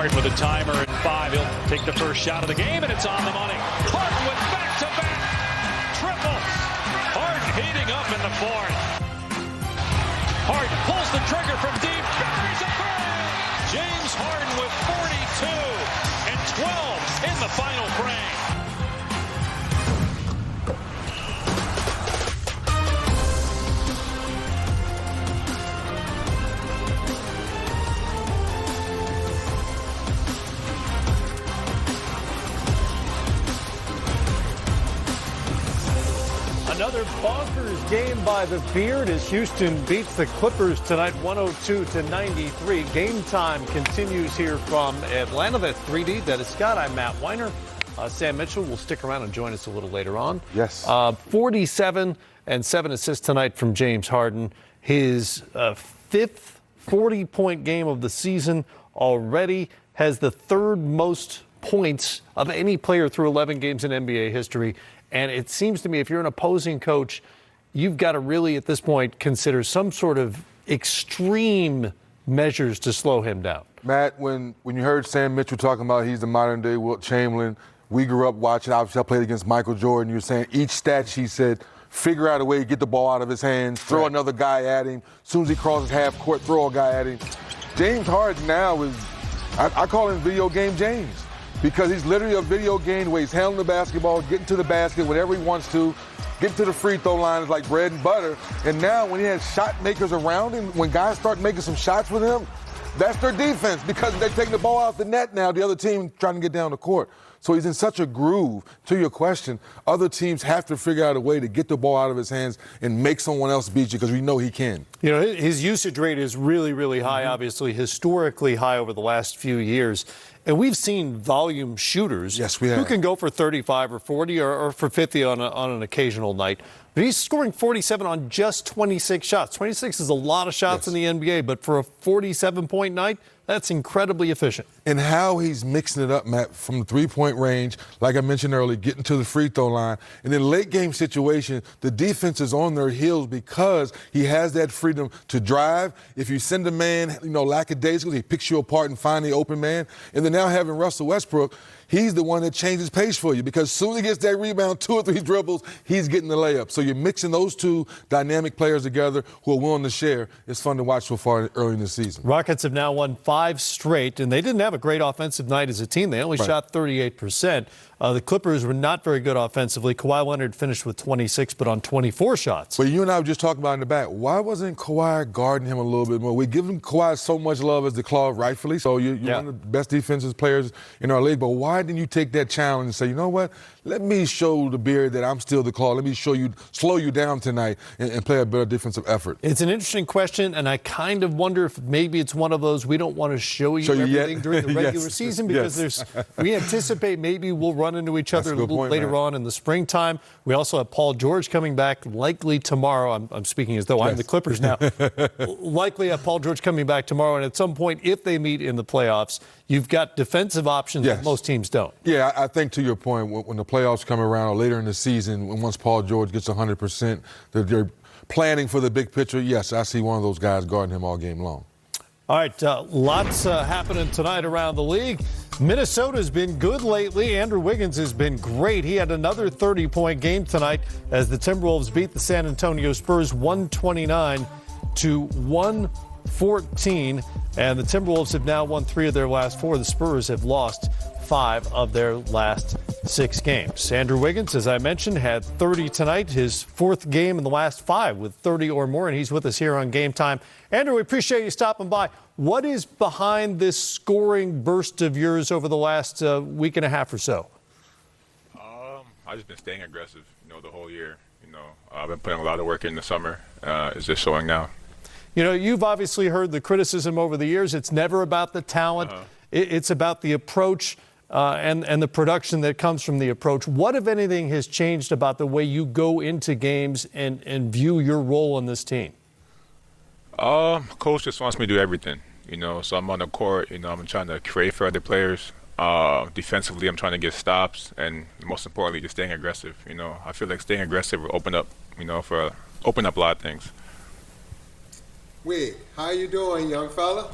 Harden with a timer at 5. He'll take the first shot of the game, and it's on the money. Harden with back-to-back triples. Harden heating up in the fourth. Harden pulls the trigger from deep, buries a three. James Harden with 42 and 12 in the final frame. Another bonkers game by the Beard as Houston beats the Clippers tonight 102-93. Game time continues here from Atlanta. That's 3D. That is Scott. I'm Matt Weiner. Sam Mitchell will stick around and join us a little later on. Yes. 47 and 7 assists tonight from James Harden. His fifth 40-point game of the season already. Has the third most points of any player through 11 games in NBA history. And it seems to me if you're an opposing coach, you've got to really, at this point, consider some sort of extreme measures to slow him down. Matt, when you heard Sam Mitchell talking about he's the modern-day Wilt Chamberlain, we grew up watching, obviously I played against Michael Jordan. You were saying each stat sheet said, figure out a way to get the ball out of his hands, throw another guy at him. As soon as he crosses half court, throw a guy at him. James Harden now is, I call him video game James. Because he's literally a video game where he's handling the basketball, getting to the basket whenever he wants to, getting to the free throw line is like bread and butter. And now when he has shot makers around him, when guys start making some shots with him, that's their defense because they're taking the ball out the net now, the other team trying to get down the court. So he's in such a groove. To your question, other teams have to figure out a way to get the ball out of his hands and make someone else beat you because we know he can. You know, his usage rate is really, really high, obviously, historically high over the last few years. And we've seen volume shooters who can go for 35 or 40 or for 50 on an occasional night. But he's scoring 47 on just 26 shots. 26 is a lot of shots in the NBA, but for a 47-point night, that's incredibly efficient. And how he's mixing it up, Matt, from the three-point range, like I mentioned earlier, getting to the free throw line. And in late-game situation, the defense is on their heels because he has that freedom to drive. If you send a man, lackadaisical, he picks you apart and find the open man. And then now having Russell Westbrook, he's the one that changes pace for you because as soon as he gets that rebound, 2 or 3 dribbles, he's getting the layup. So you're mixing those two dynamic players together who are willing to share. It's fun to watch so far early in the season. Rockets have now won 5 straight, and they didn't have a great offensive night as a team. They only shot 38%. The Clippers were not very good offensively. Kawhi Leonard finished with 26, but on 24 shots. But you and I were just talking about in the back, why wasn't Kawhi guarding him a little bit more? We give him Kawhi so much love as the claw, rightfully. So you're one of the best defensive players in our league. But why didn't you take that challenge and say, you know what? Let me show the Beard that I'm still the claw. Let me slow you down tonight and play a better defensive effort. It's an interesting question, and I kind of wonder if maybe it's one of those we don't want to show you everything during the regular season because we anticipate maybe we'll run into each other a little later on in the springtime. We also have Paul George coming back likely tomorrow. I'm speaking as though I'm the Clippers now. Likely have Paul George coming back tomorrow, and at some point, if they meet in the playoffs, you've got defensive options that most teams don't. Yeah, I think to your point, when the playoffs come around or later in the season, once Paul George gets 100%, they're planning for the big picture. Yes, I see one of those guys guarding him all game long. All right, lots happening tonight around the league. Minnesota's been good lately. Andrew Wiggins has been great. He had another 30-point game tonight as the Timberwolves beat the San Antonio Spurs 129-114. And the Timberwolves have now won 3 of their last 4. The Spurs have lost 5 of their last 6 games. Andrew Wiggins, as I mentioned, had 30 tonight, his 4th game in the last 5 with 30 or more, and he's with us here on Game Time. Andrew, we appreciate you stopping by. What is behind this scoring burst of yours over the last week and a half or so? I've just been staying aggressive, the whole year. I've been putting a lot of work in the summer. It's just showing now. You've obviously heard the criticism over the years. It's never about the talent. It's about the approach and the production that comes from the approach. What, if anything, has changed about the way you go into games and view your role in this team? Coach just wants me to do everything, So I'm on the court, I'm trying to create for other players. Defensively, I'm trying to get stops, and most importantly, just staying aggressive. I feel like staying aggressive will open up a lot of things. Wig, how you doing, young fella?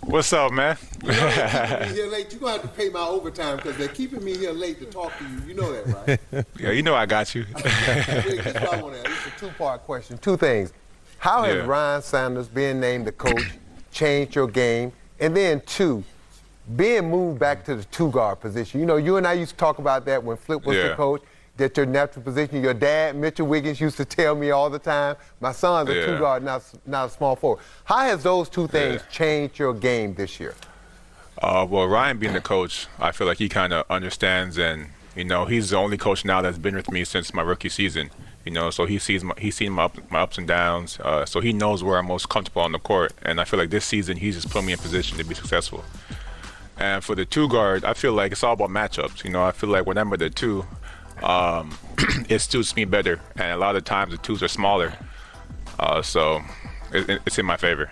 What's up, man? They're keeping me here late. You're going to have to pay my overtime because they're keeping me here late to talk to you. You know that, right? Yeah, you know I got you. This is what I want to ask. This is a two-part question. Two things. How has Ryan Saunders, being named the coach, changed your game? And then two, being moved back to the two-guard position. You know, you and I used to talk about that when Flip was the coach, that your natural position. Your dad, Mitchell Wiggins, used to tell me all the time, my son's a two-guard, not a small forward. How has those two things changed your game this year? Well, Ryan being the coach, I feel like he kind of understands, and you know, he's the only coach now that's been with me since my rookie season. You know, so he's seen my ups and downs. So he knows where I'm most comfortable on the court, and I feel like this season he's just put me in position to be successful. And for the two guard, I feel like it's all about matchups. You know, I feel like when I'm with the two, it suits me better, and a lot of times the twos are smaller, so it's in my favor.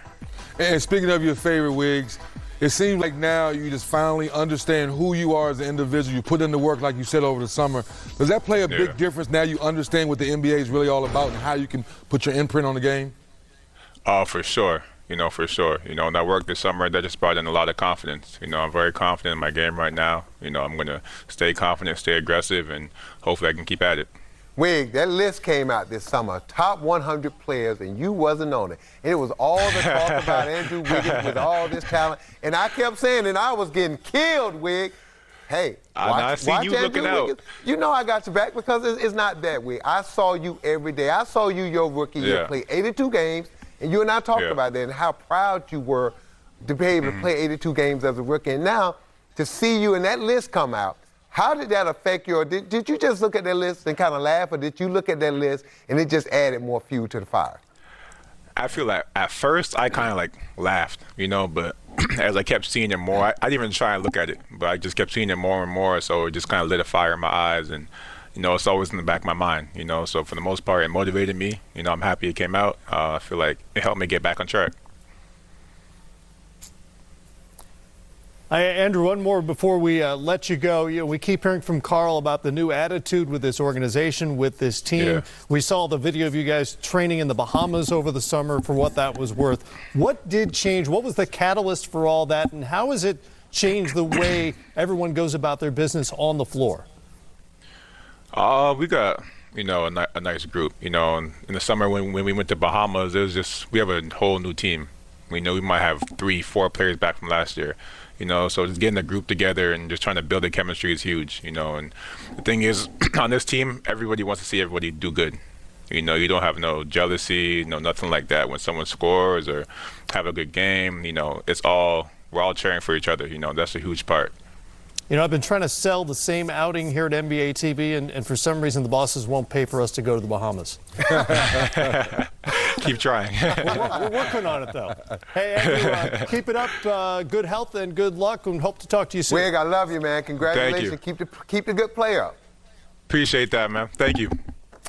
And speaking of your favorite, Wiggs, it seems like now you just finally understand who you are as an individual. You put in the work, like you said, over the summer. Does that play a big difference now you understand what the NBA is really all about and how you can put your imprint on the game? For sure. You know, for sure. You know, and I worked this summer, that just brought in a lot of confidence. You know, I'm very confident in my game right now. You know, I'm going to stay confident, stay aggressive, and hopefully I can keep at it. Wig, that list came out this summer, top 100 players, and you wasn't on it. And it was all the talk about Andrew Wiggins with all this talent. And I kept saying, and I was getting killed, Wig. Hey, watch you looking out. Wiggins. You know I got your back because it's not that, Wig. I saw you every day. I saw you your rookie year play 82 games. And you and I talked about that and how proud you were to be able to play 82 games as a rookie. And now to see you and that list come out, how did that affect you? Or did you just look at that list and kind of laugh, or did you look at that list and it just added more fuel to the fire? I feel like at first I kind of like laughed, you know, but as I kept seeing it more, I didn't even try and look at it, but I just kept seeing it more and more, so it just kind of lit a fire in my eyes, and you know, it's always in the back of my mind, you know, so for the most part, it motivated me. You know, I'm happy it came out. I feel like it helped me get back on track. Andrew, one more before we let you go. You know, we keep hearing from Carl about the new attitude with this organization, with this team. Yeah. We saw the video of you guys training in the Bahamas over the summer, for what that was worth. What did change? What was the catalyst for all that, and how has it changed the way everyone goes about their business on the floor? We got, you know, a nice group. You know, in the summer when we went to Bahamas, it was just, we have a whole new team. We know we might have 3-4 players back from last year. You know, so just getting a group together and just trying to build the chemistry is huge. You know, and the thing is, on this team, everybody wants to see everybody do good. You know, you don't have no jealousy, no nothing like that. When someone scores or have a good game, you know, we're all cheering for each other. You know, that's a huge part. You know, I've been trying to sell the same outing here at NBA TV, and for some reason the bosses won't pay for us to go to the Bahamas. Keep trying. We're working on it, though. Hey, Andrew, keep it up. Good health and good luck, and hope to talk to you soon. Wig, I love you, man. Congratulations. Thank you. Keep the good play up. Appreciate that, man. Thank you.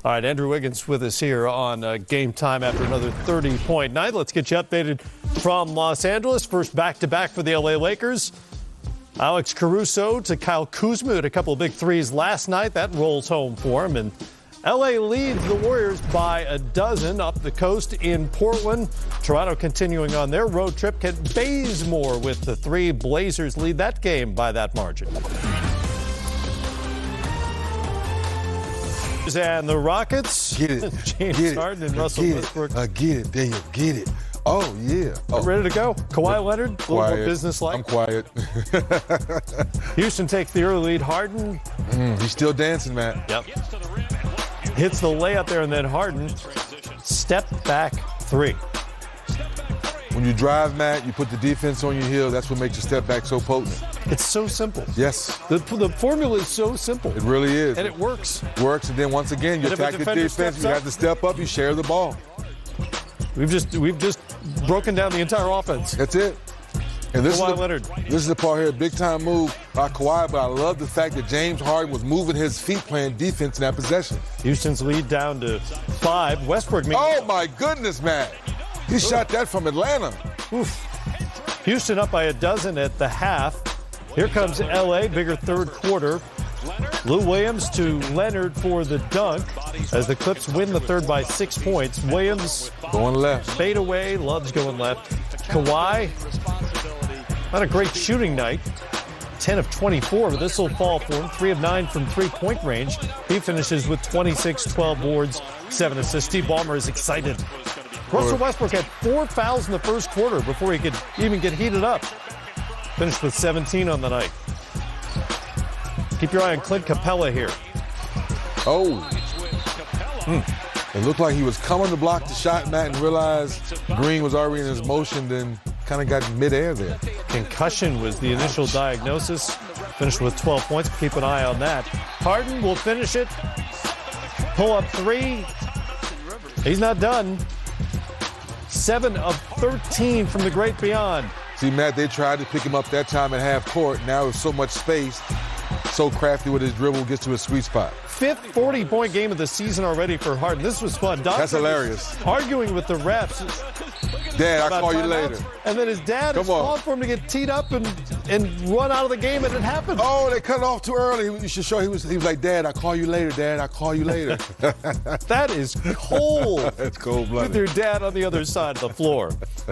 All right, Andrew Wiggins with us here on Game Time after another 30-point night. Let's get you updated from Los Angeles. First back-to-back for the LA Lakers. Alex Caruso to Kyle Kuzma at a couple of big threes last night. That rolls home for him. And LA leads the Warriors by 12 up the coast in Portland. Toronto continuing on their road trip. Kent Bazemore with the three. Blazers lead that game by that margin. And the Rockets. Get it. James Harden and Russell Westbrook. Get it. There you get it. Oh, yeah. Oh. Ready to go? Kawhi Leonard, a little more business-like. I'm quiet. Houston takes the early lead. Harden. He's still dancing, man. Yep. Hits the layup there, and then Harden, step back three. When you drive, Matt, you put the defense on your heel. That's what makes your step back so potent. It's so simple. Yes. The formula is so simple. It really is. And it works. Works, and then once again, you attack the defense. You have to step up. You share the ball. We've just broken down the entire offense. That's it. And this Kawhi Leonard. This is the part here, big time move by Kawhi, but I love the fact that James Harden was moving his feet playing defense in that possession. Houston's lead down to 5. Westbrook. Oh my goodness, man. He shot that from Atlanta. Oof. Houston up by 12 at the half. Here comes LA, bigger third quarter. Lou Williams to Leonard for the dunk as the Clips win the third by 6 points. Williams going left. fade away, loves going left. Kawhi Not a great shooting night. 10 of 24, but this will fall for him. 3 of 9 from three-point range. He finishes with 26, 12 boards, 7 assists. Steve Ballmer is excited. Russell Westbrook had 4 fouls in the first quarter before he could even get heated up. Finished with 17 on the night. Keep your eye on Clint Capella here. Oh. It looked like he was coming to block the shot, Matt, and realized Green was already in his motion, then kind of got midair there. Concussion was the initial diagnosis. Finished with 12 points. Keep an eye on that. Harden will finish it. Pull up 3. He's not done. 7 of 13 from the great beyond. See, Matt, they tried to pick him up that time at half court. Now there's so much space. So crafty with his dribble, gets to his sweet spot. 5th 40-point game of the season already for Harden. This was fun. That's hilarious. Arguing with the refs. Dad, I'll call you later. And then his dad is calling for him to get teed up and run out of the game, and it happened. Oh, they cut it off too early. You should show he was like, Dad, I'll call you later, Dad, I'll call you later. That is cold. That's cold-blooded. With your dad on the other side of the floor.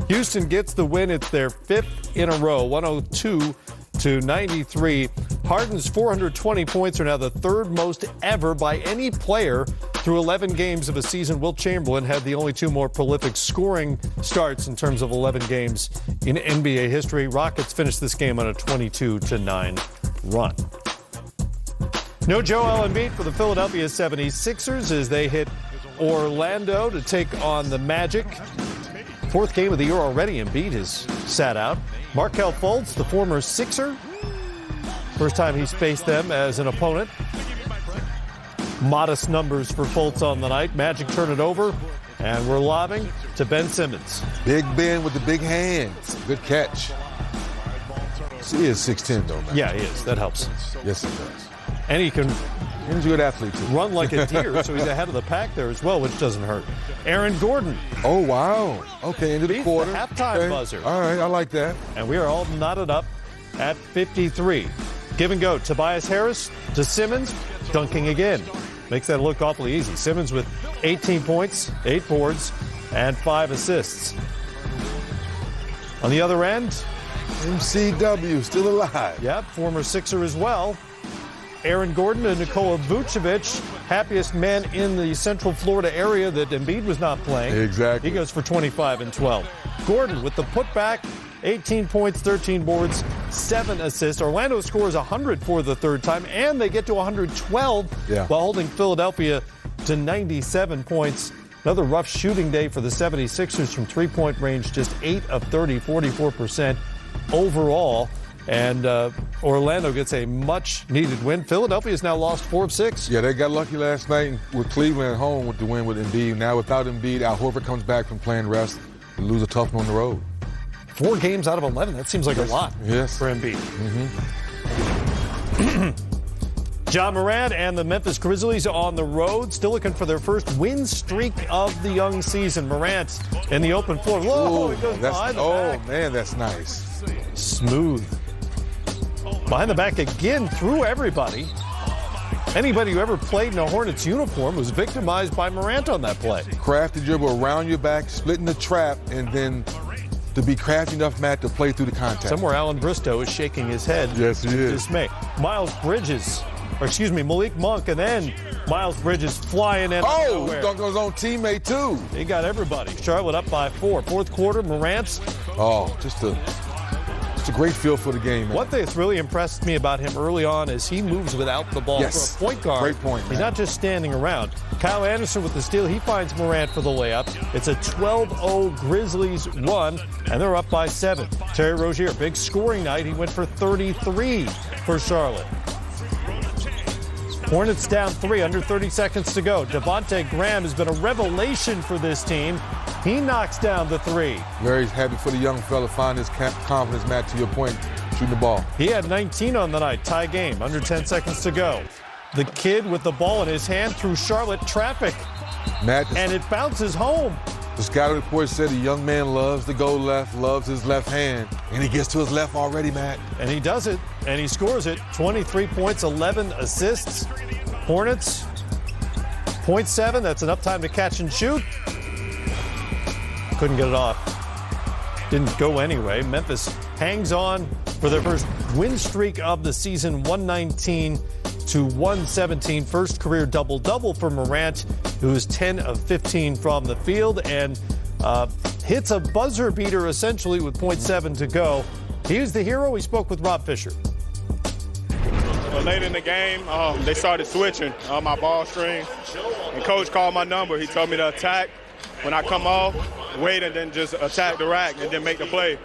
Houston gets the win. It's their 5th in a row, 102-93. Harden's 420 points are now the 3rd most ever by any player through 11 games of a season. Wilt Chamberlain had the only 2 more prolific scoring starts in terms of 11 games in NBA history. Rockets finished this game on a 22-9 run. No Joel Embiid for the Philadelphia 76ers as they hit Orlando to take on the Magic. 4th game of the year already. Embiid has sat out. Markelle Fultz, the former Sixer. First time he's faced them as an opponent. Modest numbers for Fultz on the night. Magic turn it over, and we're lobbing to Ben Simmons. Big Ben with the big hands. Good catch. He is 6'10", though, man. Yeah, he is. That helps. Yes, it does. And he can He's a good athlete, too. Run like a deer, so he's ahead of the pack there as well, which doesn't hurt. Aaron Gordon. Oh, wow. Okay, into the quarter. The halftime buzzer. All right, I like that. And we are all knotted up at 53. Give and go. Tobias Harris to Simmons, dunking again. Makes that look awfully easy. Simmons with 18 points, 8 boards, and 5 assists. On the other end, MCW, still alive. Yep, former Sixer as well. Aaron Gordon and Nikola Vucevic, happiest man in the Central Florida area that Embiid was not playing. Exactly. He goes for 25 and 12. Gordon with the putback, 18 points, 13 boards, 7 assists. Orlando scores 100 for the third time, and they get to 112 while holding Philadelphia to 97 points. Another rough shooting day for the 76ers from three-point range, just 8 of 30, 44% overall. And Orlando gets a much-needed win. Philadelphia has now lost 4 of 6. Yeah, they got lucky last night with Cleveland at home with the win with Embiid. Now without Embiid, Al Horford comes back from playing rest and lose a tough one on the road. 4 games out of 11. That seems like a lot for Embiid. Ja Morant and the Memphis Grizzlies on the road, still looking for their first win streak of the young season. Morant in the open floor. Whoa, he goes behind the back. Man, that's nice. Smooth. Behind the back again, through everybody. Anybody who ever played in a Hornets uniform was victimized by Morant on that play. Crafty dribble around your back, splitting the trap, and then to be crafty enough, Matt, to play through the contact. Somewhere Alan Bristow is shaking his head. Yes, he is. Dismay. Malik Monk, and then Miles Bridges flying in. Oh, he dunked on his own teammate, too. He got everybody. Charlotte up by 4. Fourth quarter, Morant's. Oh, just a great feel for the game, man. One thing that's really impressed me about him early on is he moves without the ball. Yes. For a point guard, great point, man. He's not just standing around. Kyle Anderson with the steal. He finds Morant for the layup. It's a 12-0 Grizzlies run, and they're up by 7. Terry Rozier, big scoring night. He went for 33 for Charlotte. Hornets down 3, under 30 seconds to go. Devontae Graham has been a revelation for this team. He knocks down the 3. Very happy for the young fella find his confidence, Matt, to your point, shooting the ball. He had 19 on the night, tie game, under 10 seconds to go. The kid with the ball in his hand through Charlotte traffic, Matt, and it bounces home. The scouting report said the young man loves to go left, loves his left hand, and he gets to his left already, Matt. And he does it, and he scores it. 23 points, 11 assists. Hornets, 0.7, that's enough time to catch and shoot. Couldn't get it off. Didn't go anyway. Memphis hangs on for their first win streak of the season, 119 to 117. First career double-double for Morant, who is 10 of 15 from the field and hits a buzzer beater essentially with 0.7 to go. He was the hero. We spoke with Rob Fisher. Late in the game, they started switching on my ball string, and coach called my number. He told me to attack when I come off, wait, and then just attack the rack and then make the play.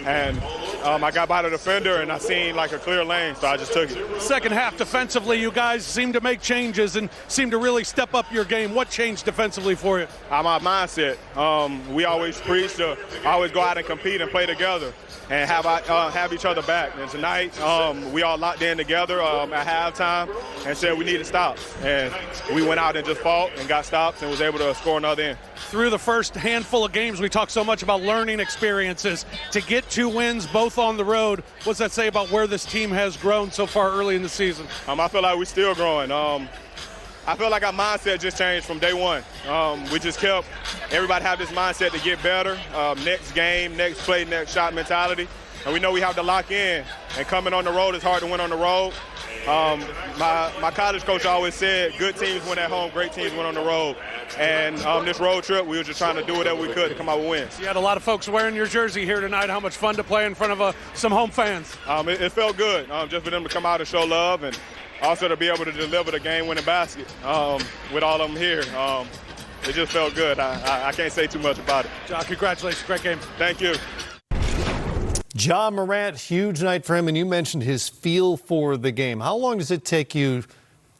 And I got by the defender, and I seen like a clear lane, so I just took it. Second half defensively, you guys seem to make changes and seem to really step up your game. What changed defensively for you? My mindset. We always preach to always go out and compete and play together and have each other back. And tonight, we all locked in together at halftime and said we need to stop. And we went out and just fought and got stops and was able to score another end. Through the first handful of games, we talk so much about learning experiences. To get 2 wins, both on the road, what's that say about where this team has grown so far early in the season? I feel like we're still growing. I feel like our mindset just changed from day one. We just kept everybody have this mindset to get better. Next game, next play, next shot mentality. And we know we have to lock in. And coming on the road is hard to win on the road. My college coach always said, good teams win at home, great teams win on the road. And this road trip, we were just trying to do whatever we could to come out with wins. You had a lot of folks wearing your jersey here tonight. How much fun to play in front of some home fans? It felt good just for them to come out and show love and also to be able to deliver the game-winning basket with all of them here. It just felt good. I can't say too much about it. John, congratulations. Great game. Thank you. Ja Morant, huge night for him, and you mentioned his feel for the game. How long does it take you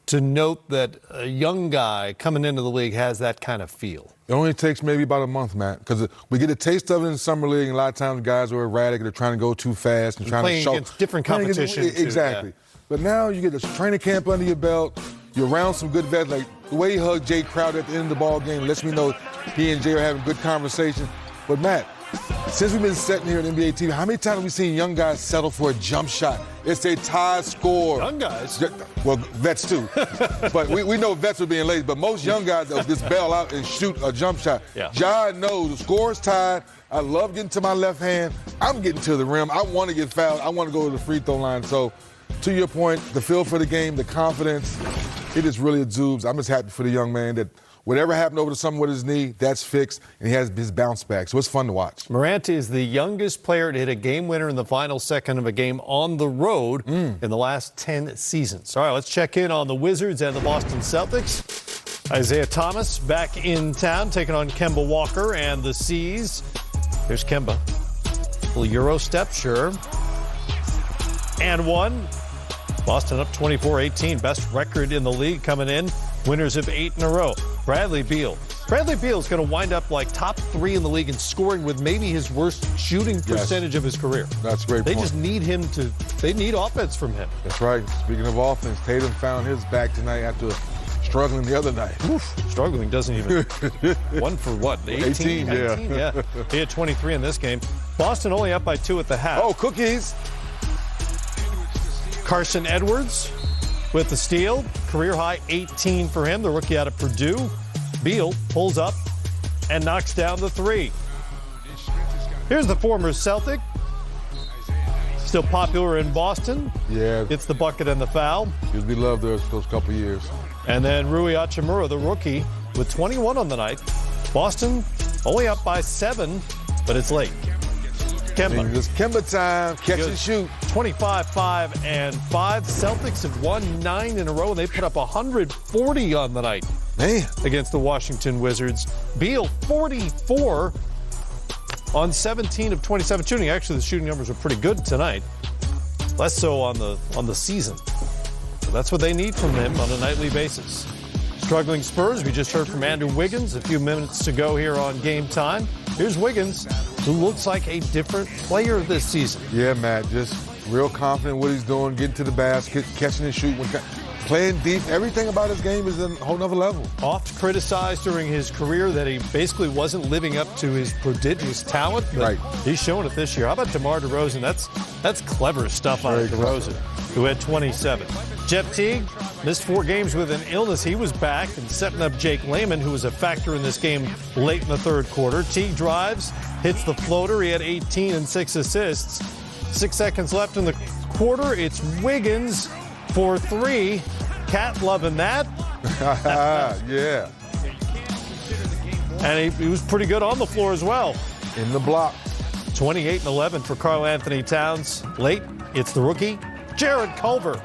to note that a young guy coming into the league has that kind of feel? It only takes maybe about a month, Matt, because we get a taste of it in the summer league, and a lot of times guys are erratic and they're trying to go too fast and trying to show. Against different competition. Exactly. Yeah. But now you get a training camp under your belt. You're around some good vets. Like the way he hugged Jay Crowder at the end of the ball game lets me know he and Jay are having good conversation. But Matt, since we've been sitting here at NBA TV, how many times have we seen young guys settle for a jump shot? It's a tie score. Young guys? Well, vets too. But we know vets are being lazy. But most young guys will just bail out and shoot a jump shot. Yeah. Ja knows the score's tied. I love getting to my left hand. I'm getting to the rim. I want to get fouled. I want to go to the free throw line. So, to your point, the feel for the game, the confidence, it is really exudes. I'm just happy for the young man that whatever happened over the summer with his knee, that's fixed, and he has his bounce back. So it's fun to watch. Morant is the youngest player to hit a game winner in the final second of a game on the road in the last 10 seasons. All right, let's check in on the Wizards and the Boston Celtics. Isaiah Thomas back in town, taking on Kemba Walker and the C's. There's Kemba. Little Euro step, sure. And one. Boston up 24-18. Best record in the league coming in. Winners of 8 in a row. Bradley Beal. Bradley Beal is going to wind up like top 3 in the league in scoring with maybe his worst shooting percentage of his career. That's a great They point. just need him they need offense from him. That's right. Speaking of offense, Tatum found his back tonight after struggling the other night. Oof, struggling doesn't even. 1 for what? 18? Yeah. He had 23 in this game. Boston only up by 2 at the half. Oh, cookies. Carson Edwards with the steal. Career high 18 for him, the rookie out of Purdue. Beal pulls up and knocks down the 3. Here's the former Celtic. Still popular in Boston. Yeah. Gets the bucket and the foul. We loved those couple years. And then Rui Hachimura, the rookie, with 21 on the night. Boston only up by 7, but it's late. Kemba. It's Kemba time. Catch and shoot. 25, 5, and 5. Celtics have won 9 in a row, and they put up 140 on the night. Man. Against the Washington Wizards. Beal, 44 on 17 of 27 shooting. Actually, the shooting numbers are pretty good tonight. Less so on the season. So that's what they need from him on a nightly basis. Struggling Spurs, we just heard from Andrew Wiggins a few minutes to go here on Game Time. Here's Wiggins, who looks like a different player this season. Yeah, Matt, just real confident in what he's doing, getting to the basket, catching and shooting, playing deep. Everything about his game is a whole nother level. Oft criticized during his career that he basically wasn't living up to his prodigious talent, but he's showing it this year. How about DeMar DeRozan? That's clever stuff out of DeRozan, who had 27. Jeff Teague missed 4 games with an illness. He was back and setting up Jake Layman, who was a factor in this game late in the third quarter. Teague drives, hits the floater. He had 18 and 6 assists. 6 seconds left in the quarter. It's Wiggins for 3. Cat loving that. Yeah. And he was pretty good on the floor as well. In the block. 28 and 11 for Karl Anthony Towns. Late, it's the rookie, Jared Culver.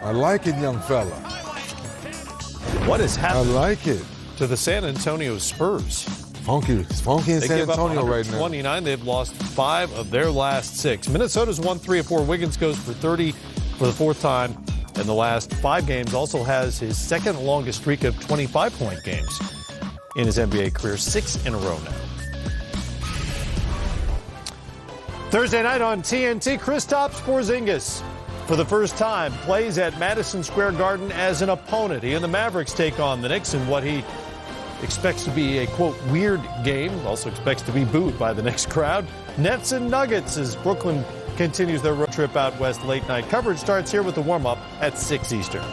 I like it, young fella. What has I happened like it. to the San Antonio Spurs? It's funky in They San give up Antonio right now. 129. They've lost 5 of their last 6. Minnesota's won 3 of 4. Wiggins goes for 30 for the 4th time in the last 5 games. Also has his 2nd longest streak of 25-point games in his NBA career, 6 in a row now. Thursday night on TNT, Kristaps Porzingis, for the first time, plays at Madison Square Garden as an opponent. He and the Mavericks take on the Knicks in what he expects to be a, quote, weird game. Also expects to be booed by the Knicks crowd. Nets and Nuggets as Brooklyn continues their road trip out west. Late night coverage starts here with the warm-up at 6 Eastern.